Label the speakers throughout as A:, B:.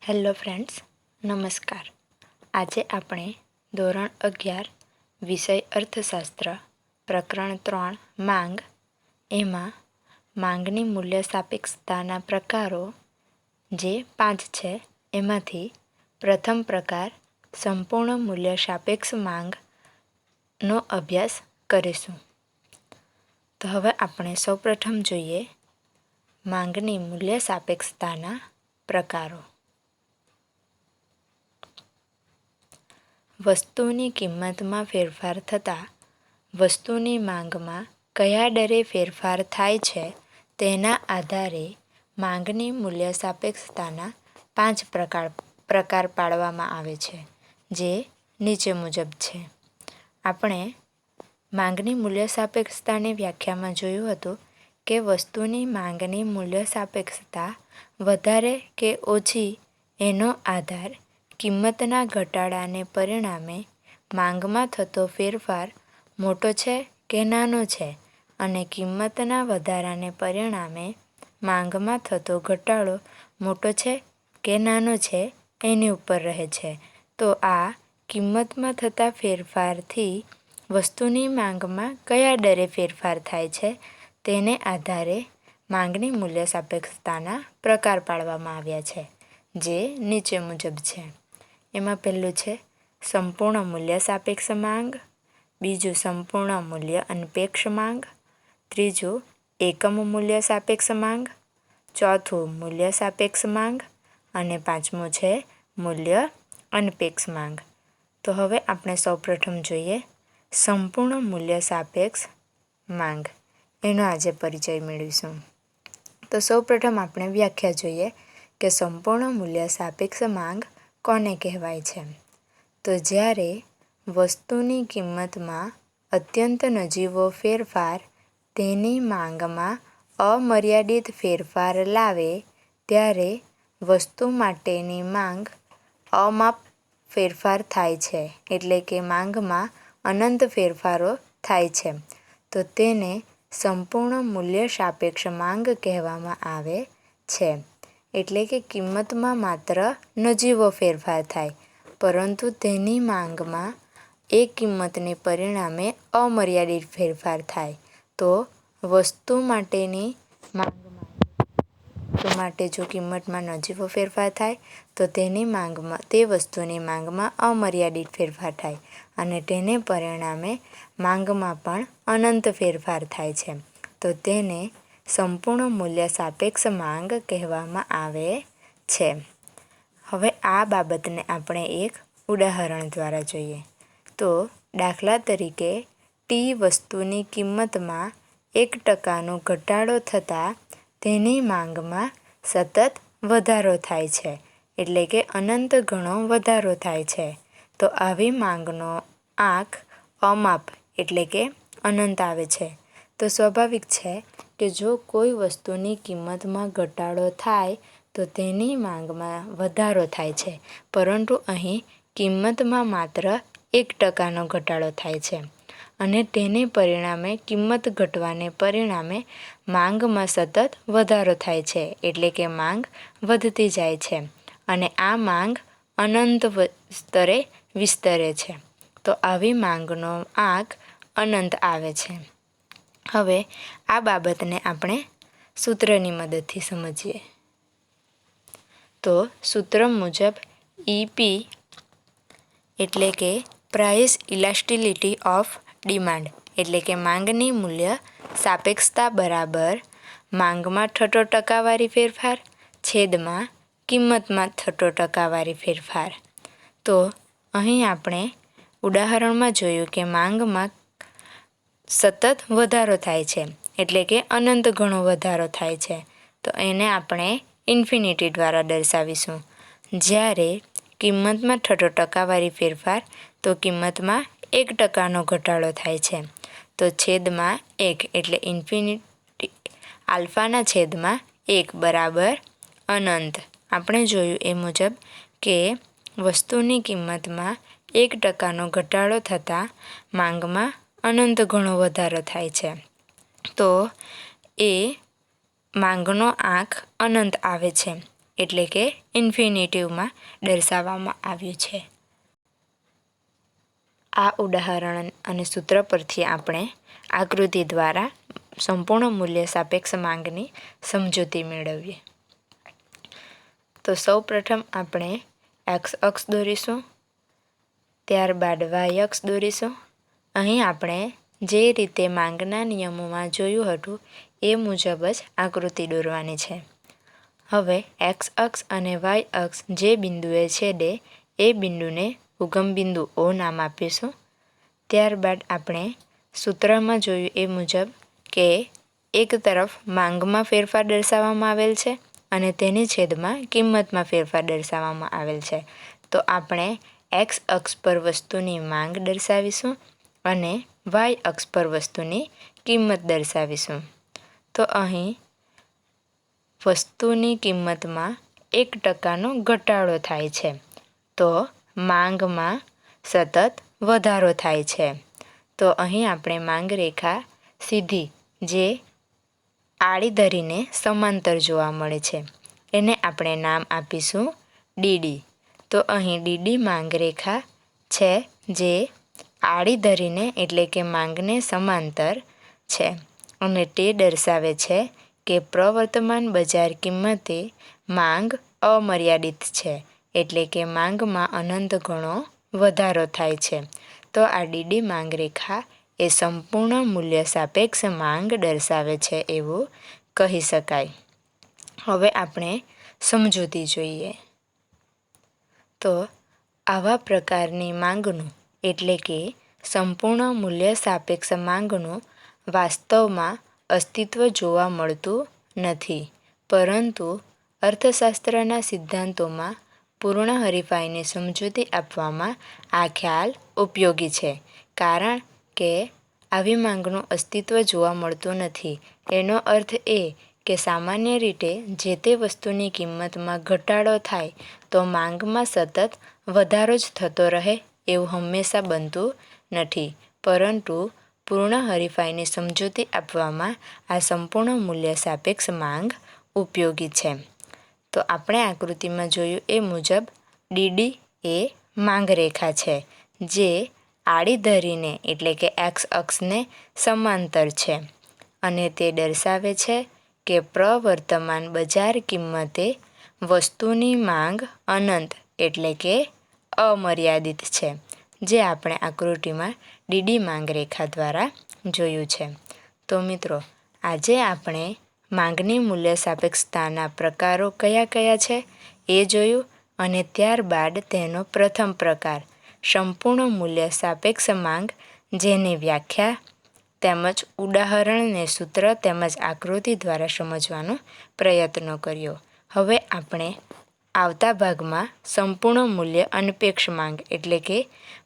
A: Hello friends, નમસ્કાર. આજે આપણે ધોરણ 11 વિષય અર્થશાસ્ત્ર પ્રકરણ 3 માંગ એમાં માંગની મૂલ્ય સાપેક્ષતાના પ્રકારો જે 5 છે એમાંથી પ્રથમ પ્રકાર સંપૂર્ણ મૂલ્ય સાપેક્ષ માંગનો અભ્યાસ કરીશું. તો હવે આપણે સૌપ્રથમ જોઈએ માંગની મૂલ્ય સાપેક્ષતાના પ્રકારો. વસ્તુની કિંમતમાં ફેરફાર થતાં વસ્તુની માંગમાં કયા દરે ફેરફાર થાય છે તેના આધારે માંગની મૂલ્ય સાપેક્ષતાના 5 પ્રકાર પાડવામાં આવે છે, જે નીચે મુજબ છે. આપણે માંગની મૂલ્ય સાપેક્ષતાની વ્યાખ્યામાં જોયું હતું કે વસ્તુની માંગની મૂલ્ય સાપેક્ષતા વધારે કે ઓછી એનો આધાર કિંમતના ઘટાડાને પરિણામે માંગમાં થતો ફેરફાર મોટો છે કે નાનો છે અને કિંમતના વધારાને પરિણામે માંગમાં થતો ઘટાડો મોટો છે કે નાનો છે એની ઉપર રહે છે. તો આ કિંમતમાં થતા ફેરફારથી વસ્તુની માંગમાં કયા દરે ફેરફાર થાય છે તેને આધારે માંગની મૂલ્ય સાપેક્ષતાના પ્રકાર પાડવામાં આવ્યા છે, જે નીચે મુજબ છે. એમાં પહેલું છે સંપૂર્ણ મૂલ્ય સાપેક્ષ માંગ, બીજું સંપૂર્ણ મૂલ્ય અનપેક્ષ માંગ, ત્રીજું એકમ મૂલ્ય સાપેક્ષ માંગ, ચોથું મૂલ્ય સાપેક્ષ માંગ અને પાંચમું છે મૂલ્ય અનપેક્ષ માંગ. તો હવે આપણે સૌપ્રથમ જોઈએ સંપૂર્ણ મૂલ્ય સાપેક્ષ માંગ. એનો આજે પરિચય મેળવીશું. તો સૌપ્રથમ આપણે વ્યાખ્યા જોઈએ કે સંપૂર્ણ મૂલ્ય સાપેક્ષ માંગ કોને કહેવાય છે. તો જ્યારે વસ્તુની કિંમતમાં અત્યંત નજીવો ફેરફાર તેની માંગમાં અમર્યાદિત ફેરફાર લાવે ત્યારે વસ્તુ માટેની માંગ અમાપ ફેરફાર થાય છે, એટલે કે માંગમાં અનંત ફેરફારો થાય છે. તો તેને સંપૂર્ણ મૂલ્ય સાપેક્ષ માંગ કહેવામાં આવે છે. એટલે કે કિંમતમાં માત્ર નજીવો ફેરફાર થાય, પરંતુ તેની માંગમાં એ કિંમતને પરિણામે અમર્યાદિત ફેરફાર થાય. તો વસ્તુ માટેની માંગમાં માટે જો કિંમતમાં નજીવો ફેરફાર થાય તો તે વસ્તુની માંગમાં અમર્યાદિત ફેરફાર થાય અને તેને પરિણામે માંગમાં પણ અનંત ફેરફાર થાય છે. તો તેને સંપૂર્ણ મૂલ્ય સાપેક્ષ માંગ કહેવામાં આવે છે. હવે આ બાબતને આપણે એક ઉદાહરણ દ્વારા જોઈએ. તો દાખલા તરીકે ટી વસ્તુની કિંમતમાં 1% ઘટાડો થતાં તેની માંગમાં સતત વધારો થાય છે, એટલે કે અનંત ગણો વધારો થાય છે. તો આવી માંગનો આંક અમાપ એટલે કે અનંત આવે છે. તો સ્વાભાવિક છે કે જો કોઈ વસ્તુની કિંમતમાં ઘટાડો થાય તો તેની માંગમાં વધારો થાય છે, પરંતુ અહીં કિંમતમાં માત્ર 1%નો ઘટાડો થાય છે અને તેને પરિણામે કિંમત ઘટવાને પરિણામે માંગમાં સતત વધારો થાય છે, એટલે કે માંગ વધતી જાય છે અને આ માંગ અનંત સ્તરે વિસ્તરે છે. તો આવી માંગનો આંક અનંત આવે છે. હવે આ બાબતને આપણે સૂત્રની મદદથી સમજીએ. તો સૂત્ર મુજબ EP એટલે કે પ્રાઇસ ઇલાસ્ટિલિટી ઓફ ડિમાન્ડ એટલે કે માંગની મૂલ્ય સાપેક્ષતા બરાબર માંગમાં થતો ટકાવારી ફેરફાર છેદમાં કિંમતમાં થતો ટકાવારી ફેરફાર. તો અહીં આપણે ઉદાહરણમાં જોયું કે માંગમાં સતત વધારો થાય છે, એટલે કે અનંત ગણો વધારો થાય છે. તો એને આપણે ઇન્ફિનિટી દ્વારા દર્શાવીશું. જ્યારે કિંમતમાં થતો ટકાવારી ફેરફાર તો કિંમતમાં 1%નો ઘટાડો થાય છે. તો છેદમાં 1 એટલે ઇન્ફિનિટી આલ્ફાના છેદમાં 1 બરાબર અનંત. આપણે જોયું એ મુજબ કે વસ્તુની કિંમતમાં 1%નો ઘટાડો થતાં માંગમાં અનંત ગણો વધારો થાય છે. તો એ માંગનો આંક અનંત આવે છે. એટલે કે ઇન્ફિનિટિવમાં દર્શાવવામાં આવ્યું છે. આ ઉદાહરણ અને સૂત્ર પરથી આપણે આકૃતિ દ્વારા સંપૂર્ણ મૂલ્ય સાપેક્ષ માંગની સમજૂતી મેળવીએ. તો સૌપ્રથમ આપણે એક્સ અક્ષ દોરીશું, ત્યારબાદ વાય અક્ષ દોરીશું. અહીં આપણે જે રીતે માંગના નિયમોમાં જોયું હતું એ મુજબ જ આકૃતિ દોરવાની છે. હવે એક્સ અક્ષ અને વાય અક્ષ જે બિંદુએ છેદે એ બિંદુને ઉગમ બિંદુ ઓ નામ આપીશું. ત્યારબાદ આપણે સૂત્રમાં જોયું એ મુજબ કે એક તરફ માંગમાં ફેરફાર દર્શાવવામાં આવેલ છે અને તેની છેદમાં કિંમતમાં ફેરફાર દર્શાવવામાં આવેલ છે. તો આપણે એક્સ અક્ષ પર વસ્તુની માંગ દર્શાવીશું અને વાય અક્ષ પર વસ્તુની કિંમત દર્શાવીશું. તો અહીં વસ્તુની કિંમતમાં 1%નો ઘટાડો થાય છે, તો માંગમાં સતત વધારો થાય છે. તો અહીં આપણે માંગ રેખા સીધી જે આડી ધરીને સમાંતર જોવા મળે છે એને આપણે નામ આપીશું ડીડી. તો અહીં ડીડી માંગ રેખા છે જે આડી ધરીને એટલે કે માંગને સમાંતર છે અને તે દર્શાવે છે કે પ્રવર્તમાન બજાર કિંમતે માંગ અમર્યાદિત છે, એટલે કે માંગમાં અનંત ગણો વધારો થાય છે. તો આ ડીડી માંગ રેખા એ સંપૂર્ણ મૂલ્ય સાપેક્ષ માંગ દર્શાવે છે એવું કહી શકાય. હવે આપણે સમજૂતી જોઈએ. તો આવા પ્રકારની માંગનું એટલે કે સંપૂર્ણ મૂલ્ય સાપેક્ષ માંગનું વાસ્તવમાં અસ્તિત્વ જોવા મળતું નથી, પરંતુ અર્થશાસ્ત્રના સિદ્ધાંતોમાં પૂર્ણ હરીફાઈની સમજૂતી આપવામાં આ ખ્યાલ ઉપયોગી છે. કારણ કે આવી માંગનું અસ્તિત્વ જોવા મળતું નથી એનો અર્થ એ કે સામાન્ય રીતે જે તે વસ્તુની કિંમતમાં ઘટાડો થાય તો માંગમાં સતત વધારો જ થતો રહે એવું હંમેશા બનતું નથી, પરંતુ પૂર્ણ હરીફાઈની સમજૂતી આપવામાં આ સંપૂર્ણ મૂલ્ય સાપેક્ષ માંગ ઉપયોગી છે. તો આપણે આકૃતિમાં જોયું એ મુજબ ડીડી એ માંગ રેખા છે જે આડી ધરીને એટલે કે એક્સ અક્ષને સમાંતર છે અને તે દર્શાવે છે કે પ્રવર્તમાન બજાર કિંમતે વસ્તુની માંગ અનંત એટલે કે અમર્યાદિત છે, જે આપણે આકૃતિમાં ડીડી માંગ રેખા દ્વારા જોયું છે. તો મિત્રો, આજે આપણે માંગની મૂલ્ય સાપેક્ષતાના પ્રકારો કયા કયા છે એ જોયું અને ત્યારબાદ તેનો પ્રથમ પ્રકાર સંપૂર્ણ મૂલ્ય સાપેક્ષ માંગ જેની વ્યાખ્યા તેમજ ઉદાહરણને સૂત્ર તેમજ આકૃતિ દ્વારા સમજવાનો પ્રયત્ન કર્યો. હવે આપણે આવતા ભાગમાં સંપૂર્ણ મૂલ્ય અનપેક્ષ માંગ એટલે કે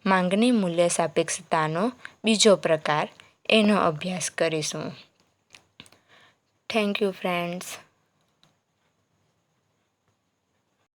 A: માંગની મૂલ્ય સાપેક્ષતાનો બીજો પ્રકાર એનો અભ્યાસ કરીશું. Thank you friends.